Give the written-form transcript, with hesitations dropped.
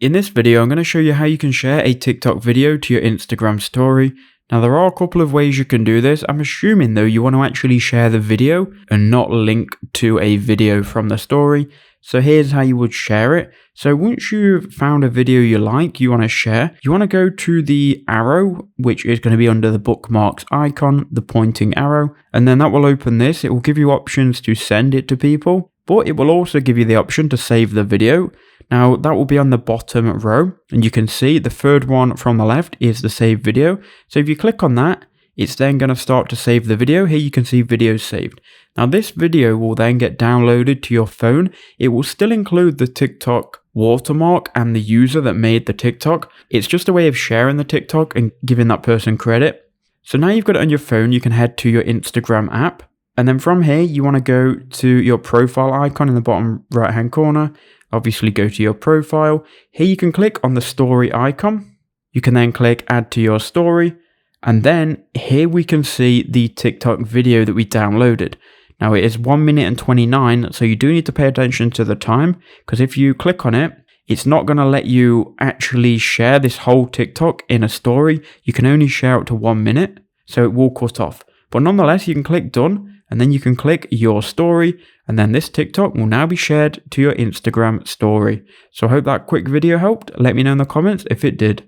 In this video, I'm going to show you how you can share a TikTok video to your Instagram story. Now, there are a couple of ways you can do this. I'm assuming though you want to actually share the video and not link to a video from the story. So here's how you would share it. So once you've found a video you like, you want to share, you want to go to the arrow, which is going to be under the bookmarks icon, the pointing arrow, and then that will open this. It will give you options to send it to people, but it will also give you the option to save the video. Now that will be on the bottom row, and you can see the third one from the left is the save video. So if you click on that, it's then going to start to save the video. Here you can see videos saved. Now this video will then get downloaded to your phone. It will still include the TikTok watermark and the user that made the TikTok. It's just a way of sharing the TikTok and giving that person credit. So now you've got it on your phone, you can head to your Instagram app. And then from here, you want to go to your profile icon in the bottom right hand corner. Obviously go to your profile. Here you can click on the story icon. You can then click add to your story. And then here we can see the TikTok video that we downloaded. Now it is 1 minute and 29, so you do need to pay attention to the time, because if you click on it, it's not going to let you actually share this whole TikTok in a story. You can only share up to 1 minute, so it will cut off. But nonetheless, you can click done, and then you can click your story, and then this TikTok will now be shared to your Instagram story. So I hope that quick video helped. Let me know in the comments if it did.